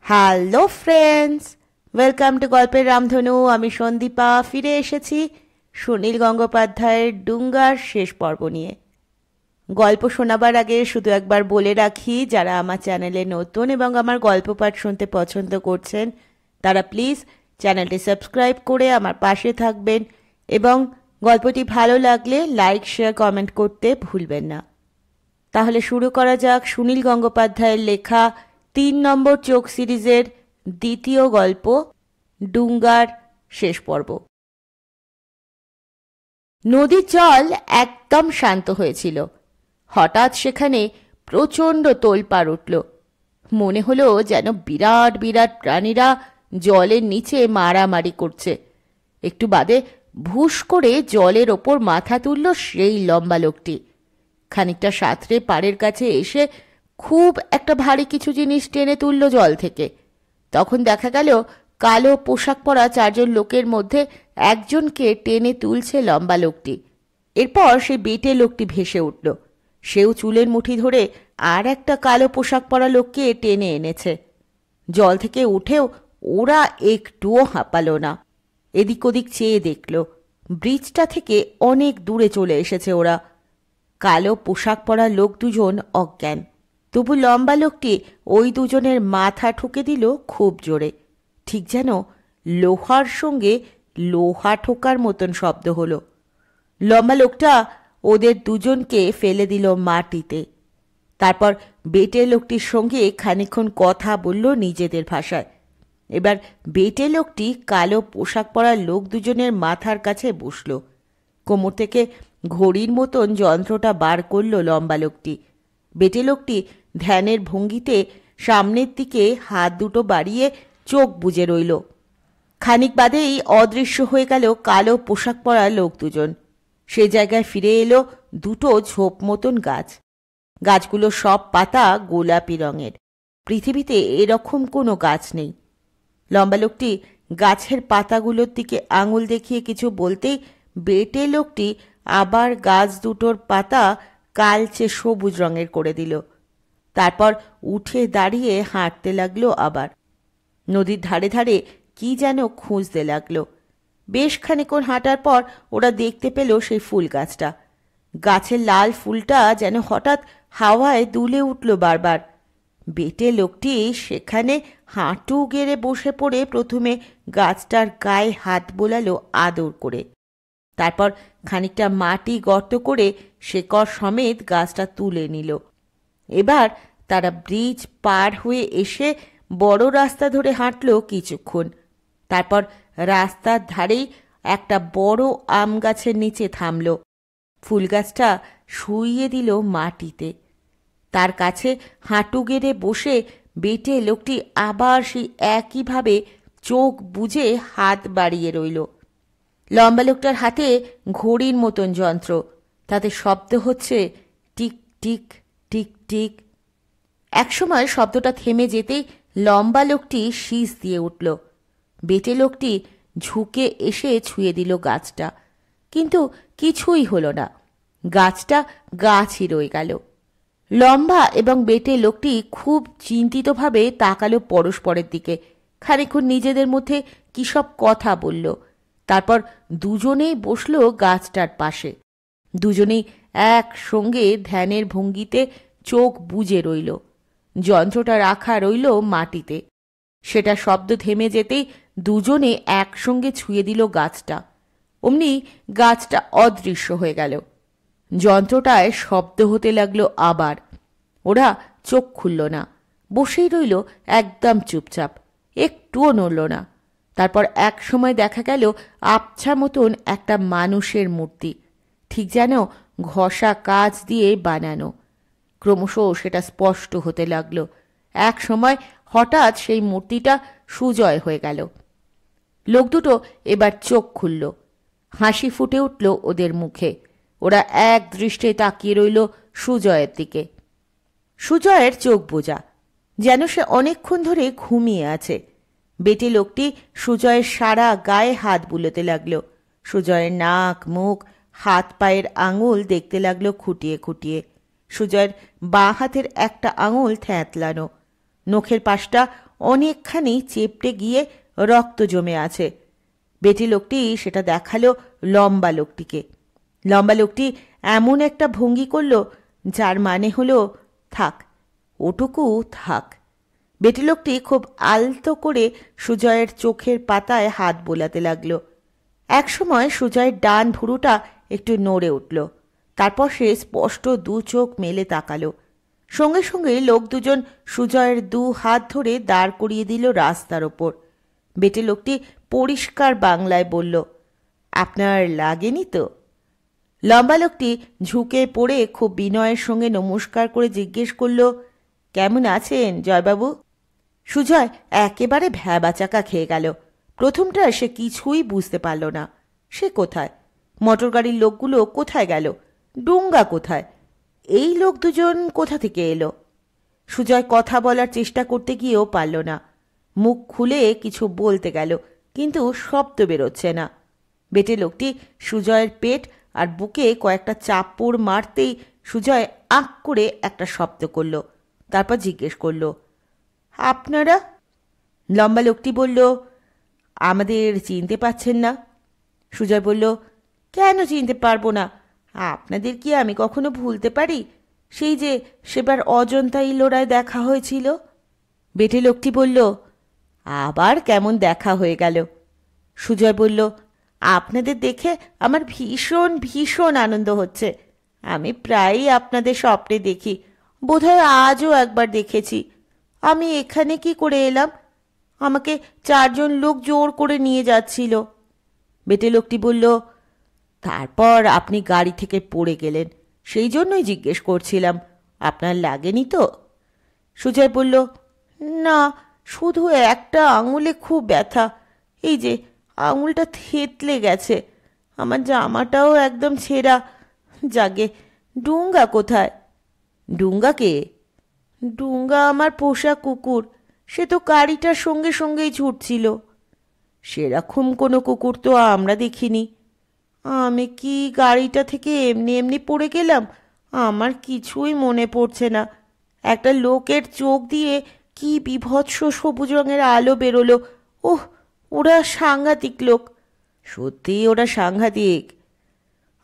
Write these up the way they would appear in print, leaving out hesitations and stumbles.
Hello friends, welcome to গল্পের রামধনু। আমি সন্দীপা ফিরে এসেছি সুনীল গঙ্গোপাধ্যায়ের ডুঙ্গার শেষ পর্ব নিয়ে। গল্প শোনাবার আগে শুধু একবার বলে রাখি, যারা আমার চ্যানেলে নতুন এবং আমার গল্প পাঠ শুনতে পছন্দ করছেন তারা প্লিজ চ্যানেলটি সাবস্ক্রাইব করে আমার পাশে থাকবেন এবং গল্পটি ভালো লাগলে লাইক, শেয়ার, কমেন্ট করতে ভুলবেন না। তাহলে শুরু করা যাক সুনীল গঙ্গোপাধ্যায়ের লেখা ৩ নম্বর চোখ সিরিজের দ্বিতীয় গল্প, ডুঙ্গার শেষ পর্ব। নদীর জল একদম শান্ত হয়েছিল। হঠাৎ সেখানে প্রচণ্ড তোলপাড় উঠল। মনে হলো যেন বিরাট বিরাট প্রাণীরা জলের নিচে মারামারি করছে। একটু বাদে ভুস করে জলের ওপর মাথা তুলল সেই লম্বা লোকটি। খানিকটা সাঁতরে পাড়ের কাছে এসে খুব একটা ভারী কিছু জিনিস টেনে তুলল জল থেকে। তখন দেখা গেল কালো পোশাক পরা 4 জন লোকের মধ্যে একজনকে টেনে তুলছে লম্বা লোকটি। এরপর সেই বেটে লোকটি ভেসে উঠল। সেও চুলের মুঠি ধরে আর একটা কালো পোশাক পরা লোককে টেনে এনেছে। জল থেকে উঠেও ওরা একটুও হাঁপালো না। এদিক ওদিক চেয়ে দেখল, ব্রিজটা থেকে অনেক দূরে চলে এসেছে ওরা। কালো পোশাক পরা লোক দুজন অজ্ঞান, তবু লম্বা লোকটি ওই দুজনের মাথা ঠুকে দিল খুব জোরে। ঠিক যেন লোহার সঙ্গে লোহা ঠোকার মতন শব্দ হলো। লম্বা লোকটা ওদের দুজনকে ফেলে দিল মাটিতে। তারপর বেটে লোকটির সঙ্গে খানিকক্ষণ কথা বলল নিজেদের ভাষায়। এবার বেটে লোকটি কালো পোশাক পরা লোক দুজনের মাথার কাছে বসল। কোমর থেকে ঘড়ির মতন যন্ত্রটা বার করল লম্বা লোকটি। বেটে লোকটি ধ্যানের ভঙ্গিতে সামনের দিকে হাত দুটো বাড়িয়ে চোখ বুজে রইল। খানিক বাদেই অদৃশ্য হয়ে গেল কালো পোশাক পরা লোক দুজন। সে জায়গায় ফিরে এলো দুটো ঝোপ মতন গাছ। গাছগুলো সব পাতা গোলাপি রঙের। পৃথিবীতে এরকম কোনো গাছ নেই। লম্বা লোকটি গাছের পাতাগুলোর দিকে আঙুল দেখিয়ে কিছু বলতেই বেটে লোকটি আবার গাছ দুটোর পাতা কালচে সবুজ রঙের করে দিল। তারপর উঠে দাঁড়িয়ে হাঁটতে লাগলো আবার। নদীর ধারে ধারে কি যেন খুঁজতে লাগলো। বেশ খানিকক্ষণ হাঁটার পর ওরা দেখতে পেল সেই ফুল গাছটা। গাছের লাল ফুলটা যেন হঠাৎ হাওয়ায় দুলে উঠল বারবার। বেটে লোকটি সেখানে হাঁটু গেড়ে বসে পড়ে প্রথমে গাছটার গায়ে হাত বোলালো আদর করে। তারপর খানিকটা মাটি গর্ত করে শেকড় সমেত গাছটা তুলে নিল। এবার তারা ব্রিজ পার হয়ে এসে বড় রাস্তা ধরে হাঁটল কিছুক্ষণ। তারপর রাস্তার ধারেই একটা বড় আম গাছের নিচে থামল। ফুল গাছটা শুইয়ে দিল মাটিতে। তার কাছে হাঁটু গেড়ে বসে বেটে লোকটি আবার সেই একইভাবে চোখ বুজে হাত বাড়িয়ে রইল। লম্বা লোকটার হাতে ঘড়ির মতন যন্ত্র, তাতে শব্দ হচ্ছে টিক টিক টিক টিক। একসময় শব্দটা থেমে যেতেই লম্বা লোকটি শীষ দিয়ে উঠল। বেটে লোকটি ঝুঁকে এসে ছুঁয়ে দিল গাছটা, কিন্তু কিছুই হলো না। গাছটা গাছই রয়ে গেল। লম্বা এবং বেটে লোকটি খুব চিন্তিতভাবে তাকালো পরস্পরের দিকে। খানিকক্ষণ নিজেদের মধ্যে কী সব কথা বলল। তারপর দুজনেই বসল গাছটার পাশে। দুজনেই একসঙ্গে ধ্যানের ভঙ্গিতে চোখ বুজে রইল। যন্ত্রটা রাখা রইল মাটিতে। সেটা শব্দ থেমে যেতেই দুজনে একসঙ্গে ছুঁয়ে দিল গাছটা। অমনি গাছটা অদৃশ্য হয়ে গেল। যন্ত্রটায় শব্দ হতে লাগলো আবার। ওরা চোখ খুলল না, বসেই রইল একদম চুপচাপ, একটুও নড়ল না। তারপর এক সময় দেখা গেল আবছা মতন একটা মানুষের মূর্তি, ঠিক যেন ঘষা কাঁচ দিয়ে বানানো। ক্রমশ সেটা স্পষ্ট হতে লাগলো। এক সময় হঠাৎ সেই মূর্তিটা সুজয় হয়ে গেল। লোক দুটো এবার চোখ খুলল। হাসি ফুটে উঠল ওদের মুখে। ওরা এক দৃষ্টে তাকিয়ে রইল সুজয়ের দিকে। সুজয়ের চোখ বোঝা, যেন সে অনেকক্ষণ ধরে ঘুমিয়ে আছে। বেটে লোকটি সুজয়ের সারা গায়ে হাত বুলোতে লাগলো। সুজয়ের নাক, মুখ, হাত পায়ের আঙুল দেখতে লাগলো খুঁটিয়ে খুঁটিয়ে। সুজয়ের বাঁ হাতের একটা আঙুল থ্যাঁতলানো, নখের পাশটা অনেকখানি চেপটে গিয়ে রক্ত জমে আছে। বেটি লোকটি সেটা দেখালো লম্বা লোকটিকে। লম্বা লোকটি এমন একটা ভঙ্গি করল যার মানে হলো থাক, ওটুকু থাক। বেটি লোকটি খুব আলতো করে সুজয়ের চোখের পাতায় হাত বোলাতে লাগলো। একসময় সুজয়ের ডান ভুরুটা একটু নড়ে উঠল। তারপর সে স্পষ্ট দু চোখ মেলে তাকালো। সঙ্গে সঙ্গে লোক দুজন সুজয়ের দু হাত ধরে দাঁড় করিয়ে দিল রাস্তার ওপর। বেটে লোকটি পরিষ্কার বাংলায় বলল, আপনার লাগেনি তো? লম্বা লোকটি ঝুঁকে পড়ে খুব বিনয়ের সঙ্গে নমস্কার করে জিজ্ঞেস করল, কেমন আছেন জয়বাবু? সুজয় একেবারে ভ্যাবাচাকা খেয়ে গেল। প্রথমটা সে কিছুই বুঝতে পারল না। সে কোথায়? মোটর গাড়ির লোকগুলো কোথায় গেল? ডুঙ্গা কোথায়? এই লোক দুজন কোথা থেকে এলো? সুজয় কথা বলার চেষ্টা করতে গিয়েও পারল না। মুখ খুলে কিছু বলতে গেল, কিন্তু শব্দ বেরোচ্ছে না। বেটে লোকটি সুজয়ের পেট আর বুকে কয়েকটা চাপড় মারতেই সুজয় আঁক করে একটা শব্দ করল। তারপর জিজ্ঞেস করল, আপনারা? লম্বা লোকটি বলল, আমাদের চিনতে পাচ্ছেন না? সুজয় বলল, কেন চিনতে পারবো না? আপনাদের কি আমি কখনো ভুলতে পারি? সেই যে সেবার অজন্তা ইলোরায় দেখা হয়েছিল। বেটে লোকটি বলল, আবার কেমন দেখা হয়ে গেল? সুজয় বলল, আপনাদের দেখে আমার ভীষণ ভীষণ আনন্দ হচ্ছে। আমি প্রায়ই আপনাদের স্বপ্নে দেখি, বোধহয় আজও একবার দেখেছি। আমি এখানে কি করে এলাম? আমাকে 4 জন লোক জোর করে নিয়ে যাচ্ছিল। বেটে লোকটি বলল, তারপর আপনি গাড়ি থেকে পড়ে গেলেন, সেই জন্যই জিজ্ঞেস করছিলাম, আপনার লাগেনি তো? সুজয় বলল, না, শুধু একটা আঙুলে খুব ব্যথা। এই যে আঙুলটা থেতলে গেছে। আমার জামাটাও একদম ছেঁড়া। জাগে, ডুঙ্গা কোথায়? ডুঙ্গা কে? ডুঙ্গা আমার পোষা কুকুর। সে তো গাড়িটার সঙ্গে সঙ্গেই ছুটছিল। সেরকম কোনো কুকুর তো আমরা দেখিনি। আমি কি গাড়িটা থেকে এমনি এমনি পড়ে গেলাম? আমার কিছুই মনে পড়ছে না। একটা লোকের চোখ দিয়ে কি বিভৎস সবুজ রঙের আলো বেরোলো। ওহ, ওরা সাংঘাতিক লোক। সত্যি ওরা সাংঘাতিক।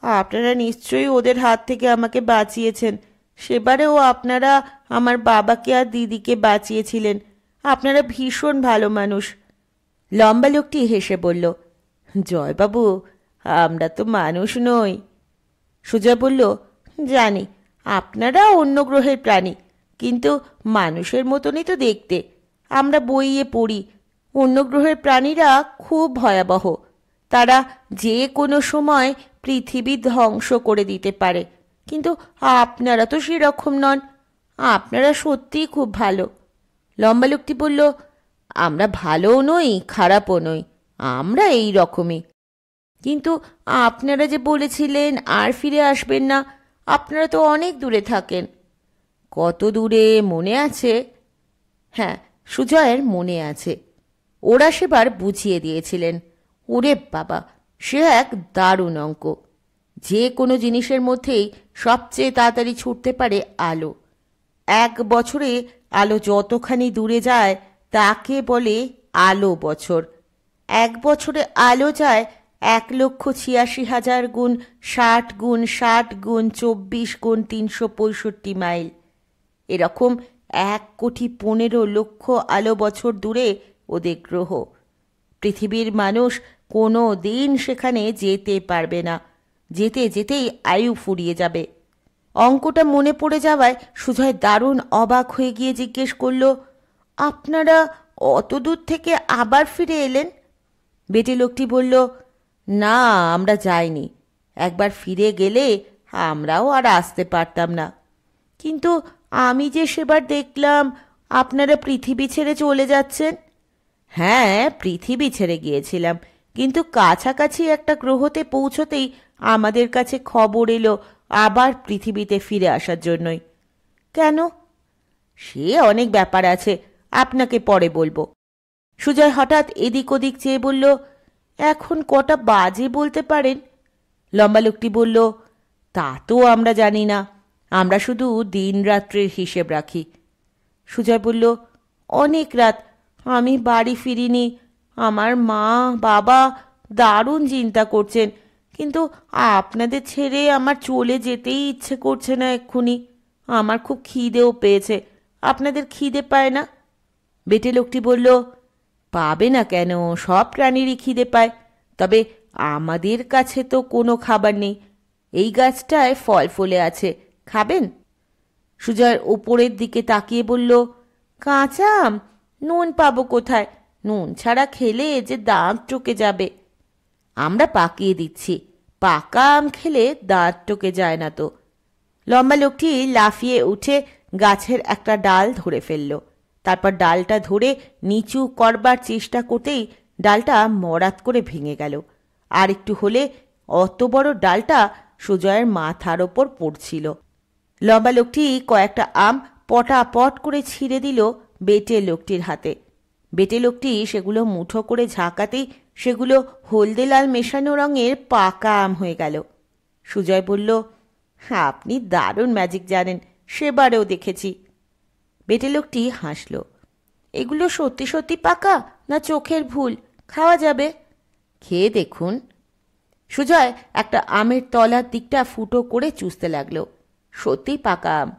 আপনারা নিশ্চয়ই ওদের হাত থেকে আমাকে বাঁচিয়েছেন। সেবারেও আপনারা আমার বাবাকে আর দিদিকে বাঁচিয়েছিলেন। আপনারা ভীষণ ভালো মানুষ। লম্বা লোকটি হেসে বলল, জয়বাবু, আমরা তো মানুষ নই। সুজয় বলল, জানি আপনারা অন্য গ্রহের প্রাণী, কিন্তু মানুষের মতনই তো দেখতে। আমরা বইয়ে পড়ি অন্য গ্রহের প্রাণীরা খুব ভয়াবহ। তারা যে কোনো সময় পৃথিবী ধ্বংস করে দিতে পারে, কিন্তু আপনারা তো সেরকম নন। আপনারা সত্যিই খুব ভালো। লম্বা লোকটি বলল, আমরা ভালোও নই, খারাপও নই, আমরা এই রকমই। কিন্তু আপনারা যে বলেছিলেন আর ফিরে আসবেন না, আপনারা তো অনেক দূরে থাকেন। কত দূরে মনে আছে? হ্যাঁ, সুজয়ের মনে আছে। ওরা সেবার বুঝিয়ে দিয়েছিলেন। ওরে বাবা, সে এক দারুণ অঙ্ক। যে কোনো জিনিসের মধ্যেই সবচেয়ে তাড়াতাড়ি ছুটতে পারে আলো। 1 বছরে আলো যতখানি দূরে যায় তাকে বলে আলো বছর। 1 বছরে আলো যায় 1,86,000 গুণ 60 গুণ 60 গুণ 24 গুণ 365 মাইল। এরকম 1,15,00,000 আলো বছর দূরে ওদের গ্রহ। পৃথিবীর মানুষ কোনো দিন সেখানে যেতে পারবে না। যেতে যেতেই আয়ু ফুরিয়ে যাবে। অঙ্কটা মনে পড়ে যাওয়ায় সুজয় দারুণ অবাক হয়ে গিয়ে জিজ্ঞেস করল, আপনারা অত দূর থেকে আবার ফিরে এলেন? বেটে লোকটি বলল, না, আমরা যাইনি। একবার ফিরে গেলে আমরাও আর আসতে পারতাম না। কিন্তু আমি যে সেবার দেখলাম আপনারা পৃথিবী ছেড়ে চলে যাচ্ছেন। হ্যাঁ, পৃথিবী ছেড়ে গিয়েছিলাম, কিন্তু কাছাকাছি একটা গ্রহতে পৌঁছতেই আমাদের কাছে খবর এলো আবার পৃথিবীতে ফিরে আসার জন্যই। কেন? সে অনেক ব্যাপার আছে, আপনাকে পরে বলবো। সুজয় হঠাৎ এদিক ওদিক চেয়ে বলল, এখন কটা বাজে বলতে পারেন? লম্বা লোকটি বলল, তা তো আমরা জানি না, আমরা শুধু দিন রাত্রির হিসেব রাখি। সুজয় বলল, অনেক রাত, আমি বাড়ি ফিরিনি। আমার মা বাবা দারুণ চিন্তা করছেন, কিন্তু আপনাদের ছেড়ে আমার চলে যেতেই ইচ্ছে করছে না এক্ষুনি। আমার খুব খিদেও পেয়েছে। আপনাদের খিদে পায় না? বেটে লোকটি বলল, পাবে না কেন, সব প্রাণীরই খিদে পায়। তবে আমাদের কাছে তো কোনো খাবার নেই। এই গাছটায় ফল ফলে আছে, খাবেন? সুজয় ওপরের দিকে তাকিয়ে বলল, কাঁচা আম? নুন পাবো কোথায়? নুন ছাড়া খেলে যে দাঁত টকে যাবে। আমরা পাকিয়ে দিচ্ছি, পাকা আম খেলে দাঁত টকে যায় না তো। লম্বা লোকটি লাফিয়ে উঠে গাছের একটা ডাল ধরে ফেলল। তারপর ডালটা ধরে নিচু করবার চেষ্টা করতেই ডালটা মরাত করে ভেঙে গেল। আর একটু হলে অত বড় ডালটা সুজয়ের মাথার ওপর পড়ছিল। লম্বা লোকটি কয়েকটা আম পটাপট করে ছিঁড়ে দিল বেটে লোকটির হাতে। বেটে লোকটি সেগুলো মুঠো করে ঝাঁকাতেই সেগুলো হলদে লাল মেশানো রঙের পাকা আম হয়ে গেল। সুজয় বলল, আপনি দারুণ ম্যাজিক জানেন, সেবারেও দেখেছি। বেটে লোকটি হাসল। এগুলো সত্যি সত্যি পাকা না চোখের ভুল? খাওয়া যাবে? খেয়ে দেখুন। সুজয় একটা আমের তলার দিকটা ফুটো করে চুষতে লাগলো। সত্যিই পাকা আম,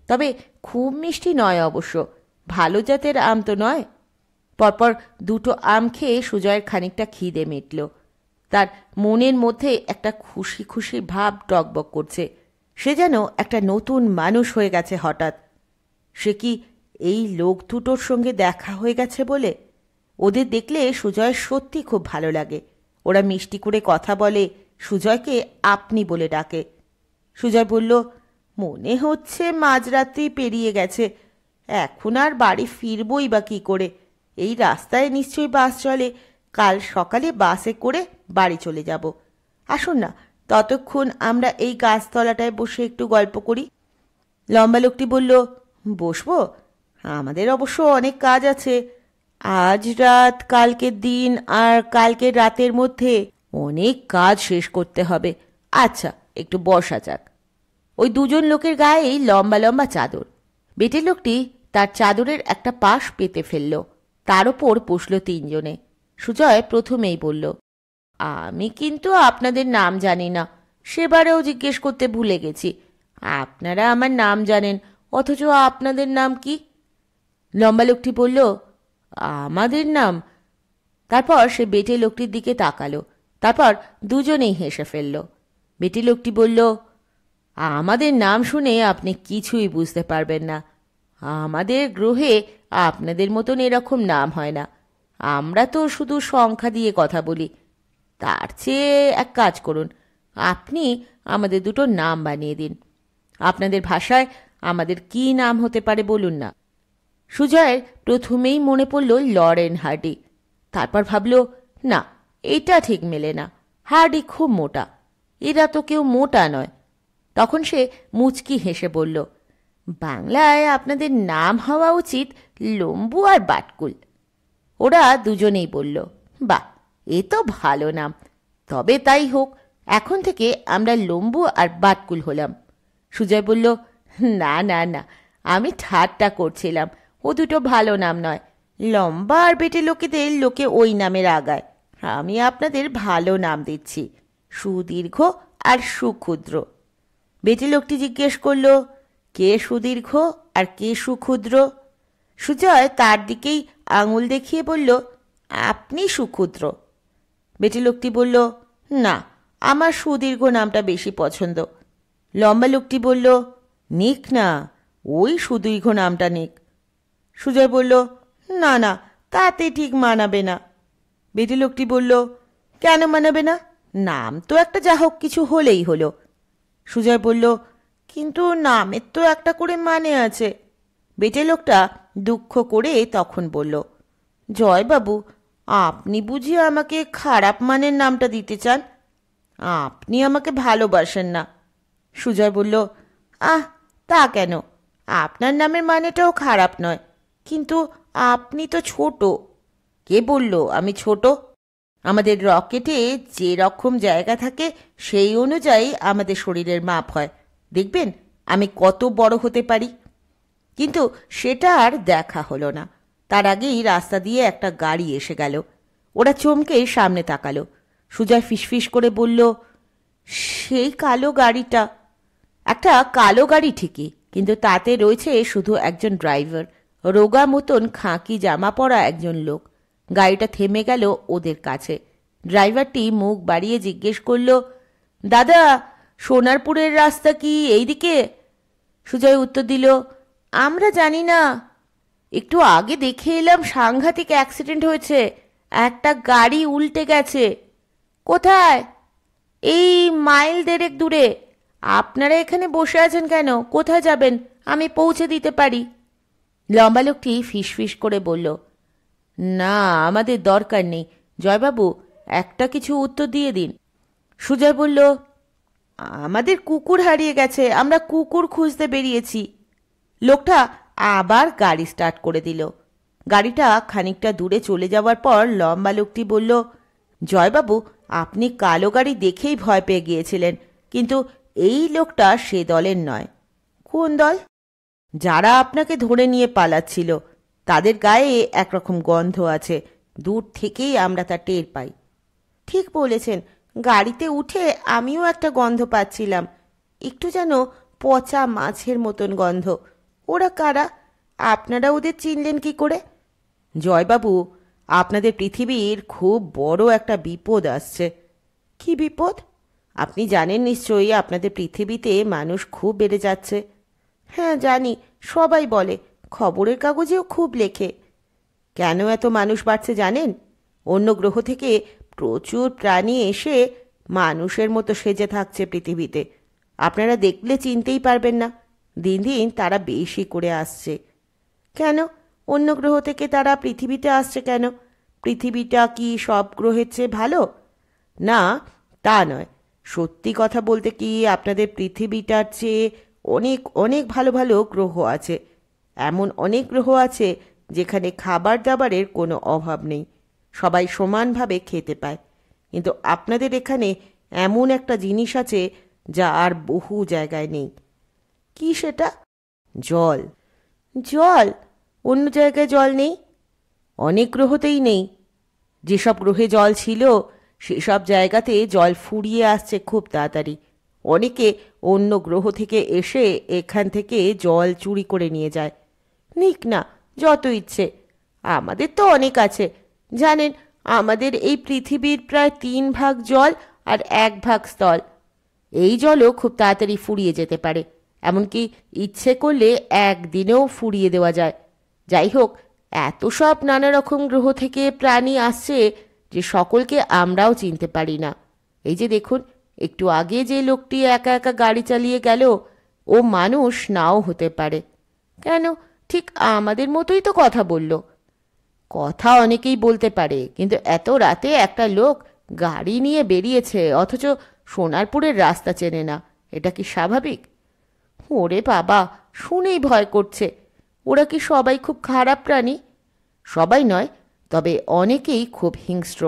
তবে খুব মিষ্টি নয় অবশ্য। ভালো জাতের আম তো নয়। পরপর দুটো আম খেয়ে সুজয়ের খানিকটা খিদে মিটল। তার মনের মধ্যে একটা খুশি খুশি ভাব টকবক করছে। সে যেন একটা নতুন মানুষ হয়ে গেছে হঠাৎ। সে কি এই লোক দুটোর সঙ্গে দেখা হয়ে গেছে বলে? ওদের দেখলে সুজয়ের সত্যি খুব ভালো লাগে। ওরা মিষ্টি করে কথা বলে, সুজয়কে আপনি বলে ডাকে। সুজয় বলল, মনে হচ্ছে মাঝরাত্রি পেরিয়ে গেছে, এখন আর বাড়ি ফিরবই বা কী করে? এই রাস্তায় নিশ্চয়ই বাস চলে, কাল সকালে বাসে করে বাড়ি চলে যাব। আসুন না, ততক্ষণ আমরা এই গাছতলাটায় বসে একটু গল্প করি। লম্বা লোকটি বলল, বসবো? আমাদের অবশ্য অনেক কাজ আছে। আজ রাত, কালকের দিন আর কালকের রাতের মধ্যে অনেক কাজ শেষ করতে হবে। আচ্ছা, একটু বসা যাক। ওই দুজন লোকের গায়েই লম্বা লম্বা চাদর। বেটে লোকটি তার চাদরের একটা পাশ পেতে ফেলল। তার ওপর বসল তিনজনে। সুজয় প্রথমেই বলল, আমি কিন্তু আপনাদের নাম জানি না, সেবারেও জিজ্ঞেস করতে ভুলে গেছি। আপনারা আমার নাম জানেন, অথচ আপনাদের নাম কি? লম্বা লোকটি বলল, আমাদের নাম? তারপর সে বেটে লোকটির দিকে তাকালো। তারপর দুজনেই হেসে ফেলল। বেটে লোকটি বলল, আমাদের নাম শুনে আপনি কিছুই বুঝতে পারবেন না। আমাদের গ্রহে আপনাদের মতন এরকম নাম হয় না। আমরা তো শুধু সংখ্যা দিয়ে কথা বলি। তার চেয়ে এক কাজ করুন, আপনি আমাদের দুটো নাম বানিয়ে দিন। আপনাদের ভাষায় আমাদের কি নাম হতে পারে বলুন না। সুজয়ের প্রথমেই মনে পড়ল লরেন হার্ডি। তারপর ভাবল, না, এটা ঠিক মেলে না। হার্ডি খুব মোটা, এরা তো কেউ মোটা নয়। তখন সে মুচকি হেসে বলল, বাংলায় আপনাদের নাম হওয়া উচিত লম্বু আর বাটকুল। ওরা দুজনেই বলল, বাহ, এ তো ভালো নাম। তবে তাই হোক, এখন থেকে আমরা লম্বু আর বাটকুল হলাম। সুজয় বলল, না না না, আমি ঠাট্টা করছিলাম। ও দুটো ভালো নাম নয়। লম্বা আর বেটে লোকেদের লোকে ওই নামের আগায়। আমি আপনাদের ভালো নাম দিচ্ছি, সুদীর্ঘ আর সুক্ষুদ্র। বেটে লোকটি জিজ্ঞেস করল, কে সুদীর্ঘ আর কে সুক্ষুদ্র? সুজয় তার দিকেই আঙুল দেখিয়ে বলল, আপনি সুক্ষুদ্র। বেটে লোকটি বলল, না, আমার সুদীর্ঘ নামটা বেশি পছন্দ। লম্বা লোকটি বলল, নিক না, ওই সুদীর্ঘ নামটা নিক। সুজয় বলল, না না, তাতে ঠিক মানাবে না। বেটে লোকটি বলল, কেন মানাবে না? নাম তো একটা যা হোক কিছু হলেই হলো। সুজয় বলল, কিন্তু নামের তো একটা করে মানে আছে। বেটে লোকটা দুঃখ করে তখন বলল, জয়বাবু, আপনি বুঝি আমাকে খারাপ মানের নামটা দিতে চান? আপনি আমাকে ভালোবাসেন না। সুজয় বলল, আহ, তা কেন? আপনার নামের মানেটাও খারাপ নয়, কিন্তু আপনি তো ছোট। কে বলল আমি ছোট? আমাদের রকেটে যে রকম জায়গা থাকে সেই অনুযায়ী আমাদের শরীরের মাপ হয়। দেখবেন আমি কত বড় হতে পারি। কিন্তু সেটা আর দেখা হলো না। তার আগেই রাস্তা দিয়ে একটা গাড়ি এসে গেল। ওরা চমকে সামনে তাকালো। সুজয় ফিসফিস করে বলল, সেই কালো গাড়িটা। একটা কালো গাড়ি ঠিকই, কিন্তু তাতে রয়েছে শুধু একজন ড্রাইভার, রোগা মতন খাঁকি জামা পরা একজন লোক। গাড়িটা থেমে গেল ওদের কাছে। ড্রাইভারটি মুখ বাড়িয়ে জিজ্ঞেস করল, দাদা, সোনারপুরের রাস্তা কি এই দিকে? সুজয় উত্তর দিল, আমরা জানি না, একটু আগে দেখে এলাম সাংঘাতিক অ্যাক্সিডেন্ট হয়েছে, একটা গাড়ি উল্টে গেছে। কোথায়? এই মাইল দেড়েক দূরে। আপনারা এখানে বসে আছেন কেন? কোথায় যাবেন? আমি পৌঁছে দিতে পারি। লম্বা লোকটি ফিসফিস করে বলল, না, আমাদের দরকার নেই জয়বাবু, একটা কিছু উত্তর দিয়ে দিন। সুজয় বলল, আমাদের কুকুর হারিয়ে গেছে, আমরা কুকুর খুঁজতে বেরিয়েছি। লোকটা আবার গাড়ি স্টার্ট করে দিল। গাড়িটা খানিকটা দূরে চলে যাওয়ার পর লম্বা লোকটি বলল, জয়বাবু, আপনি কালো গাড়ি দেখেই ভয় পেয়ে গিয়েছিলেন, কিন্তু এই লোকটা সে দলের নয়। কোন দল? যারা আপনাকে ধরে নিয়ে পালাচ্ছিল, তাদের গায়ে একরকম গন্ধ আছে, দূর থেকেই আমরা তা টের পাই। ঠিক বলেছেন, গাড়িতে উঠে আমিও একটা গন্ধ পাচ্ছিলাম, একটু যেন পচা মাছের মতন গন্ধ। ওরা কারা? আপনারা ওদের চিনলেন কি করে? জয়বাবু, আপনাদের পৃথিবীর খুব বড় একটা বিপদ আসছে। কি বিপদ? আপনি জানেন নিশ্চয়ই, আপনাদের পৃথিবীতে মানুষ খুব বেড়ে যাচ্ছে। হ্যাঁ জানি, সবাই বলে, খবরের কাগজেও খুব লেখে। কেন এত মানুষ বাড়ছে জানেন? অন্য গ্রহ থেকে প্রচুর প্রাণী এসে মানুষের মতো সেজে থাকছে পৃথিবীতে। আপনারা দেখলে চিনতেই পারবেন না। দিন দিন তারা বেশি করে আসছে। কেন অন্য গ্রহ থেকে তারা পৃথিবীতে আসছে কেন? পৃথিবীটা কি সব গ্রহের চেয়ে ভালো? না, তা নয়। সত্যি কথা বলতে কি, আপনাদের পৃথিবীটার চেয়ে অনেক অনেক ভালো ভালো গ্রহ আছে। এমন অনেক গ্রহ আছে যেখানে খাবার দাবারের কোনো অভাব নেই, সবাই সমানভাবে খেতে পায়। কিন্তু আপনাদের এখানে এমন একটা জিনিস আছে যা আর বহু জায়গায় নেই। কি সেটা? জল। জল? অন্য জায়গায় জল নেই? অনেক গ্রহতেই নেই। যেসব গ্রহে জল ছিল সেসব জায়গাতে জল ফুরিয়ে আসছে খুব তাড়াতাড়ি। অনেকে অন্য গ্রহ থেকে এসে এখান থেকে জল চুরি করে নিয়ে যায়। নিক না, যত ইচ্ছে, আমাদের তো অনেক আছে। জানেন, আমাদের এই পৃথিবীর প্রায় 3 ভাগ জল আর 1 ভাগ স্থল। এই জলও খুব তাড়াতাড়ি ফুরিয়ে যেতে পারে, এমনকি ইচ্ছে করলে একদিনেও ফুরিয়ে দেওয়া যায়। যাই হোক, এত সব নানা রকম গ্রহ থেকে প্রাণী আসছে যে সকলকে আমরাও চিনতে পারি না। এই যে দেখুন, একটু আগে যে লোকটি একা একা গাড়ি চালিয়ে গেল, ও মানুষ নাও হতে পারে। কেন, ঠিক আমাদের মতোই তো কথা বলল। কথা অনেকেই বলতে পারে, কিন্তু এত রাতে একটা লোক গাড়ি নিয়ে বেরিয়েছে, অথচ সোনারপুরের রাস্তা চেনে না, এটা কি স্বাভাবিক? ওরে বাবা, শুনেই ভয় করছে। ওরা কি সবাই খুব খারাপ প্রাণী? সবাই নয়, তবে অনেকেই খুব হিংস্র।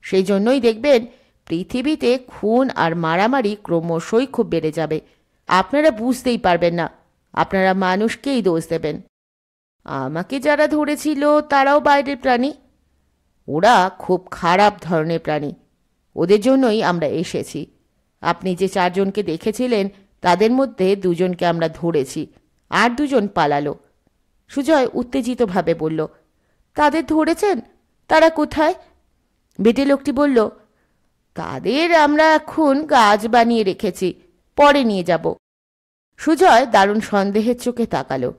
সেই জন্যই দেখবেন পৃথিবীতে খুন আর মারামারি ক্রমশই খুব বেড়ে যাবে। আপনারা বুঝতেই পারবেন না, আপনারা মানুষকেই দোষ দেবেন। আমাকে যারা ধরেছিল তারাও বাইরের প্রাণী। ওরা খুব খারাপ ধরনের প্রাণী, ওদের জন্যই আমরা এসেছি। আপনি যে 4 জনকে দেখেছিলেন তাদের মধ্যে 2 জনকে আমরা ধরেছি, আর 2 জন পালালো। সুজয় উত্তেজিতভাবে বলল, তাদের ধরেছেন? তারা কোথায়? বেটে লোকটি বলল, তাদের আমরা এখন গাছ বানিয়ে রেখেছি, পরে নিয়ে যাব। সুজয় দারুণ সন্দেহের চোখে তাকালো।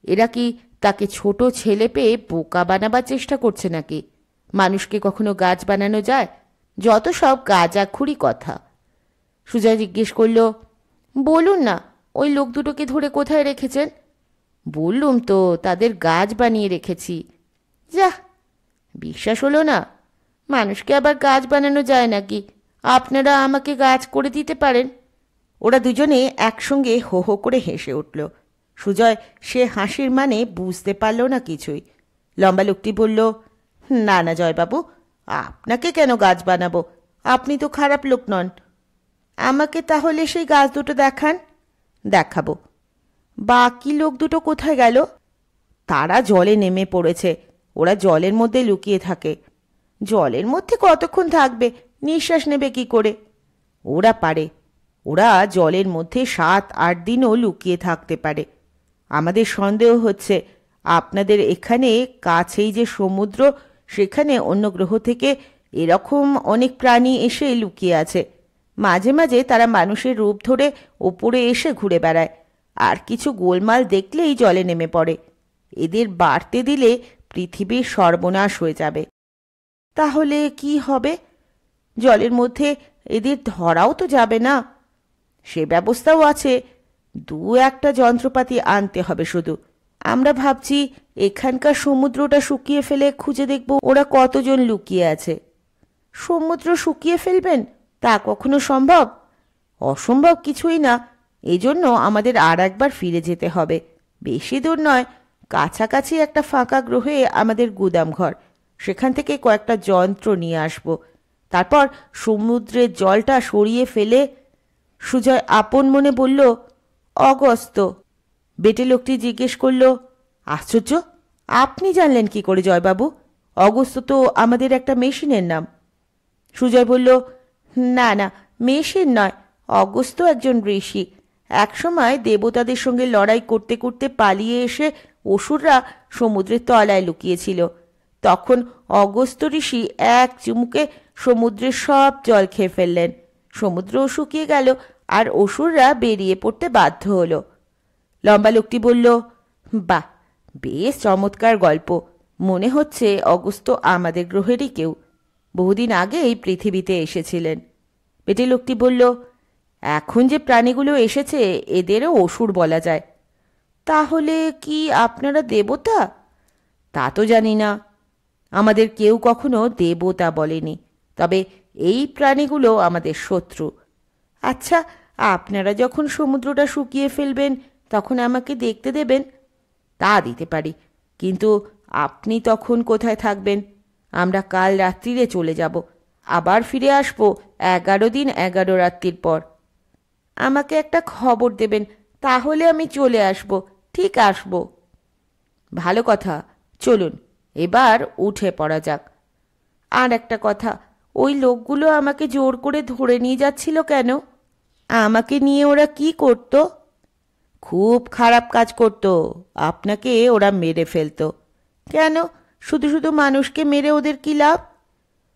এরা কি তাকে ছোট ছেলে পেয়ে বোকা বানাবার চেষ্টা করছে নাকি? মানুষকে কখনো গাছ বানানো যায়? যত সব গাঁজাখুরি কথা। সুজয় জিজ্ঞেস করল, বলুন না, ওই লোক দুটোকে ধরে কোথায় রেখেছেন? বললুম তো, তাদের গাছ বানিয়ে রেখেছি। যাহ, বিশ্বাস হলো না? মানুষকে আবার গাছ বানানো যায় নাকি? আপনারা আমাকে গাছ করে দিতে পারেন। ওরা দুজনে একসঙ্গে হো হো করে হেসে উঠল। সুজয় সে হাসির মানে বুঝতে পারল না কিছুই। লম্বা লোকটি বলল, না না জয়বাবু, আপনাকে কেন গাছ বানাবো? আপনি তো খারাপ লোক নন। আমাকে তাহলে সেই গাছ দুটো দেখান। দেখাবো। বাকি লোক দুটো কোথায় গেল? তারা জলে নেমে পড়েছে। ওরা জলের মধ্যে লুকিয়ে থাকে। জলের মধ্যে কতক্ষণ থাকবে? নিঃশ্বাস নেবে কি করে? ওরা পারে। ওরা জলের মধ্যে 7-8 দিনও লুকিয়ে থাকতে পারে। আমাদের সন্দেহ হচ্ছে আপনাদের এখানে কাছেই যে সমুদ্র, সেখানে অন্য গ্রহ থেকে এরকম অনেক প্রাণী এসে লুকিয়ে আছে। মাঝে মাঝে তারা মানুষের রূপ ধরে ওপরে এসে ঘুরে বেড়ায়, আর কিছু গোলমাল দেখলেই জলে নেমে পড়ে। এদের বাড়তে দিলে পৃথিবীর সর্বনাশ হয়ে যাবে। তাহলে কি হবে? জলের মধ্যে এদের ধরাও তো যাবে না। সে ব্যবস্থাও আছে। 2-1টা যন্ত্রপাতি আনতে হবে শুধু। আমরা ভাবছি এখানকার সমুদ্রটা শুকিয়ে ফেলে খুঁজে দেখব ওরা কতজন লুকিয়ে আছে। সমুদ্র শুকিয়ে ফেলবেন? তা কখনো সম্ভব? অসম্ভব কিছুই না। এজন্য আমাদের আর একবার ফিরে যেতে হবে। বেশি দূর নয়, কাছাকাছি একটা ফাঁকা গ্রহে আমাদের গুদাম ঘর। সেখান থেকে কয়েকটা যন্ত্র নিয়ে আসব। তারপর সমুদ্রের জলটা সরিয়ে ফেলে। সুজয় আপন মনে বলল, অগস্ত। বেটে লোকটি জিজ্ঞেস করল, আশ্চর্য, আপনি জানলেন কি করে জয়বাবু? অগস্ত তো আমাদের একটা মেশিনের নাম। সুজয় বলল, না না, মেশিন নয়। অগস্ত একজন ঋষি। একসময় দেবতাদের সঙ্গে লড়াই করতে করতে পালিয়ে এসে অসুররা সমুদ্রের তলায় লুকিয়েছিল। তখন অগস্ত ঋষি এক চুমুকে সমুদ্রের সব জল খেয়ে ফেললেন। সমুদ্রও শুকিয়ে গেল, আর অসুররা বেরিয়ে পড়তে বাধ্য হলো। লম্বা লোকটি বলল, বাহ, বেশ চমৎকার গল্প। মনে হচ্ছে অগস্ত আমাদের গ্রহেরই কেউ। বহুদিন আগে এই পৃথিবীতে এসেছিলেন। বেটে লোকটি বলল, এখন যে প্রাণীগুলো এসেছে এদেরও অসুর বলা যায়। তাহলে কি আপনারা দেবতা? তা তো জানি না। আমাদের কেউ কখনো দেবতা বলেনি। তবে এই প্রাণীগুলো আমাদের শত্রু। আচ্ছা, আপনারা যখন সমুদ্রটা শুকিয়ে ফেলবেন তখন আমাকে দেখতে দেবেন? তা দিতে পারি, কিন্তু আপনি তখন কোথায় থাকবেন? আমরা কাল রাত্রিরে চলে যাব। আবার ফিরে আসব 11 দিন 11 রাত্রির পর। আমাকে একটা খবর দেবেন, তাহলে আমি চলে আসব। ঠিক আসব। ভালো কথা, চলুন এবার উঠে পড়া যাক। আর একটা কথা, ওই লোকগুলো আমাকে জোর করে ধরে নিয়ে যাচ্ছিল কেন? আমাকে নিয়ে ওরা কি করত? খুব খারাপ কাজ করত। আপনাকে ওরা মেরে ফেলতো। কেন? শুধু শুধু মানুষকে মেরে ওদের কি লাভ?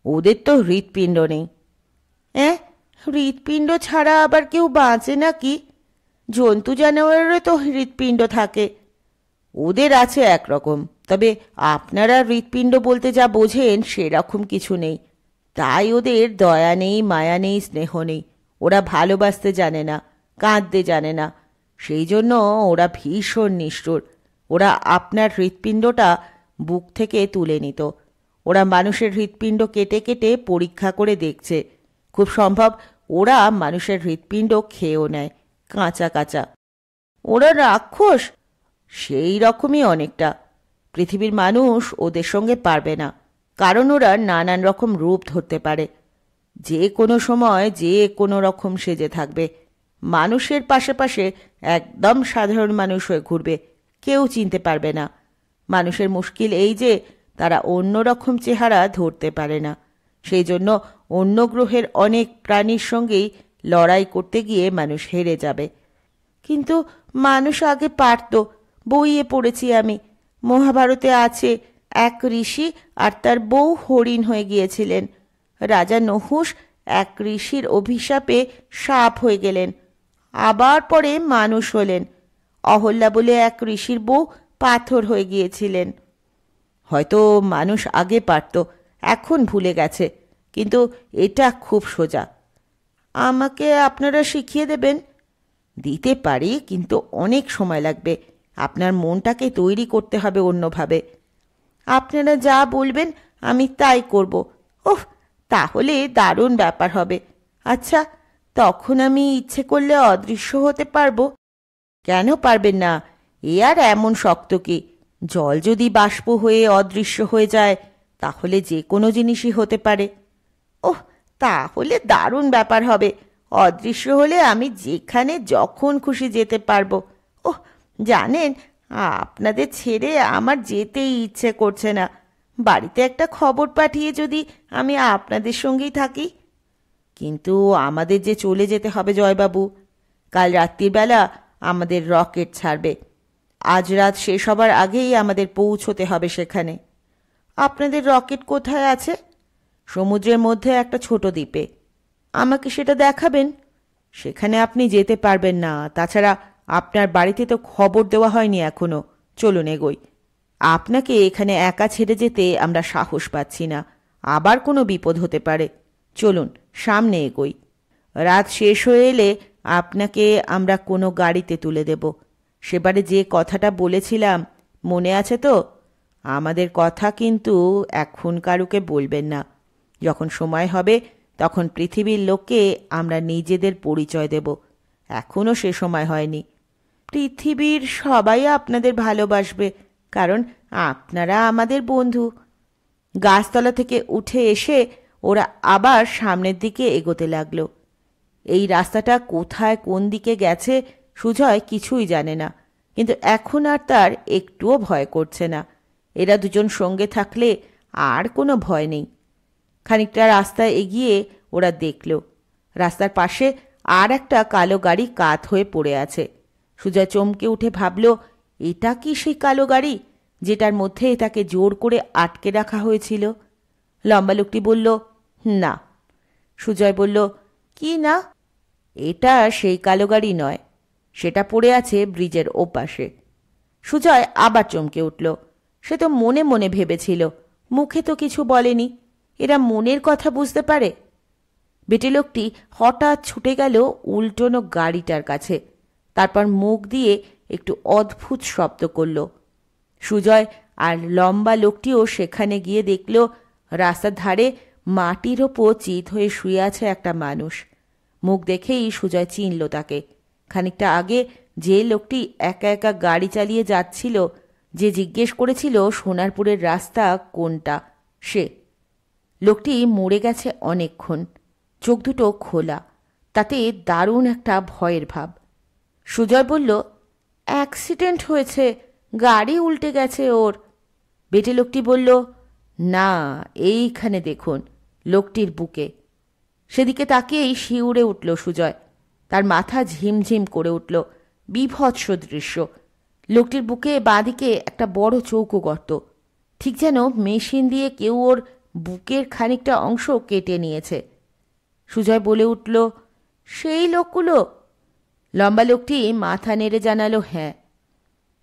ওদের তো হৃৎপিণ্ড নেই। হৃৎপিণ্ড ছাড়া আবার কেউ বাঁচে নাকি? জন্তু জানোয়ারেরও তো হৃৎপিণ্ড থাকে। ওদের আছে একরকম, তবে আপনারা হৃৎপিণ্ড বলতে যা বোঝেন সেরকম কিছু নেই। তাই ওদের দয়া নেই, মায়া নেই, স্নেহ নেই। ওরা ভালোবাসতে জানে না, কাঁদতে জানে না। সেই জন্য ওরা ভীষণ নিষ্ঠুর। ওরা আপনার হৃৎপিণ্ডটা বুক থেকে তুলে নিত। ওরা মানুষের হৃৎপিণ্ড কেটে কেটে পরীক্ষা করে দেখছে। খুব সম্ভব ওরা মানুষের হৃৎপিণ্ড খেয়েও নেয়, কাঁচা কাঁচা। ওরা রাক্ষস? সেই রকমই অনেকটা। পৃথিবীর মানুষ ওদের সঙ্গে পারবে না, কারণ ওরা নানান রকম রূপ ধরতে পারে। যে কোনো সময় যে কোনো রকম সেজে থাকবে। মানুষের পাশে পাশে একদম সাধারণ মানুষ হয়ে ঘুরবে, কেউ চিনতে পারবে না। মানুষের মুশকিল এই যে তারা অন্য রকম চেহারা ধরতে পারে না। সেই জন্য অন্য গ্রহের অনেক প্রাণীর সঙ্গেই লড়াই করতে গিয়ে মানুষ হেরে যাবে। কিন্তু মানুষ আগে পারত। বইয়ে পড়েছি আমি, মহাভারতে আছে এক ঋষি আর তার বউ হরিণ হয়ে গিয়েছিলেন। রাজা নহুষ এক ঋষির অভিশাপে সাপ হয়ে গেলেন, আবার পরে মানুষ হলেন। অহল্যা বলে এক ঋষির বউ পাথর হয়ে গিয়েছিলেন। হয়তো মানুষ আগে পারত, এখন ভুলে গেছে, কিন্তু এটা খুব সোজা। আমাকে আপনারা শিখিয়ে দেবেন? দিতে পারি, কিন্তু অনেক সময় লাগবে। আপনার মনটাকে তৈরি করতে হবে অন্যভাবে। আপনারা যা বলবেন আমি তাই করব। ওহ, তাহলে দারুণ ব্যাপার হবে। আচ্ছা, তখন আমি ইচ্ছে করলে অদৃশ্য হতে পারবো? কেন পারবেন না? এ আর এমন শক্ত কি? জল যদি বাষ্প হয়ে অদৃশ্য হয়ে যায় তাহলে যে কোনো জিনিসই হতে পারে। ওহ, তাহলে দারুণ ব্যাপার হবে। অদৃশ্য হলে আমি যেখানে যখন খুশি যেতে পারবো। ওহ, জানেন, আপনাদের ছেড়ে আমার যেতেই ইচ্ছে করছে না। বাড়িতে একটা খবর পাঠিয়ে যদি আমি আপনাদের সঙ্গেই থাকি। কিন্তু আমাদের যে চলে যেতে হবে জয়বাবু। কাল রাত্রিবেলা আমাদের রকেট ছাড়বে। আজ রাত শেষ হবার আগেই আমাদের পৌঁছতে হবে সেখানে। আপনাদের রকেট কোথায় আছে? সমুদ্রের মধ্যে একটা ছোট দ্বীপে। আমাকে সেটা দেখাবেন? সেখানে আপনি যেতে পারবেন না। তাছাড়া আপনার বাড়িতে তো খবর দেওয়া হয়নি এখনো। চলুন এগোই। আপনাকে এখানে একা ছেড়ে যেতে আমরা সাহস পাচ্ছি না। আবার কোনো বিপদ হতে পারে। চলুন সামনে এগোই। রাত শেষ হয়ে এলে আপনাকে আমরা কোনো গাড়িতে তুলে দেব। সেবারে যে কথাটা বলেছিলাম মনে আছে তো? আমাদের কথা কিন্তু এখন কারুকে বলবেন না। যখন সময় হবে তখন পৃথিবীর লোককে আমরা নিজেদের পরিচয় দেব। এখনও সে সময় হয়নি। পৃথিবীর সবাই আপনাদের ভালোবাসবে, কারণ আপনারা আমাদের বন্ধু। গাছতলা থেকে উঠে এসে ওরা আবার সামনের দিকে এগোতে লাগলো। এই রাস্তাটা কোথায় কোন দিকে গেছে সুজয় কিছুই জানে না, কিন্তু এখন আর তার একটুও ভয় করছে না। এরা দুজন সঙ্গে থাকলে আর কোনো ভয় নেই। খানিকটা রাস্তায় এগিয়ে ওরা দেখল রাস্তার পাশে আর একটা কালো গাড়ি কাত হয়ে পড়ে আছে। সুজয় চমকে উঠে ভাবল, এটা কি সেই কালো গাড়ি যেটার মধ্যে তাকে জোর করে আটকে রাখা হয়েছিল? লম্বা লোকটি বলল, না। সুজয় বলল, কি না? এটা সেই কালো গাড়ি নয়, সেটা পড়ে আছে ব্রিজের ওপাশে। সুজয় আবার চমকে উঠল। সে তো মনে মনে ভেবেছিল, মুখে তো কিছু বলেনি। এরা মনের কথা বুঝতে পারে? বেটে লোকটি হঠাৎ ছুটে গেল উল্টোনো গাড়িটার কাছে। তারপর মুখ দিয়ে একটু অদ্ভুত শব্দ করল। সুজয় আর লম্বা লোকটিও সেখানে গিয়ে দেখল রাস্তার ধারে মাটির ওপর চিত হয়ে শুয়ে আছে একটা মানুষ। মুখ দেখেই সুজয় চিনল তাকে। খানিকটা আগে যে লোকটি একা একা গাড়ি চালিয়ে যাচ্ছিল, যে জিজ্ঞেস করেছিল সোনারপুরের রাস্তা কোনটা, সে। লোকটি মরে গেছে অনেকক্ষণ, চোখ দুটো খোলা, তাতে দারুণ একটা ভয়ের ভাব। সুজয় বলল, অ্যাক্সিডেন্ট হয়েছে, গাড়ি উল্টে গেছে ওর। বেটে লোকটি বলল, না, এইখানে দেখুন, লোকটির বুকে। সেদিকে তাকিয়েই শিউরে উঠল সুজয়। তার মাথা ঝিমঝিম করে উঠল। বীভৎস দৃশ্য। লোকটির বুকে বাঁদিকে একটা বড় চৌকো গর্ত, ঠিক যেন মেশিন দিয়ে কেউ ওর বুকের খানিকটা অংশ কেটে নিয়েছে। সুজয় বলে উঠল, সেই লোকগুলো? লম্বা লোকটি মাথা নেড়ে জানালো, হ্যাঁ।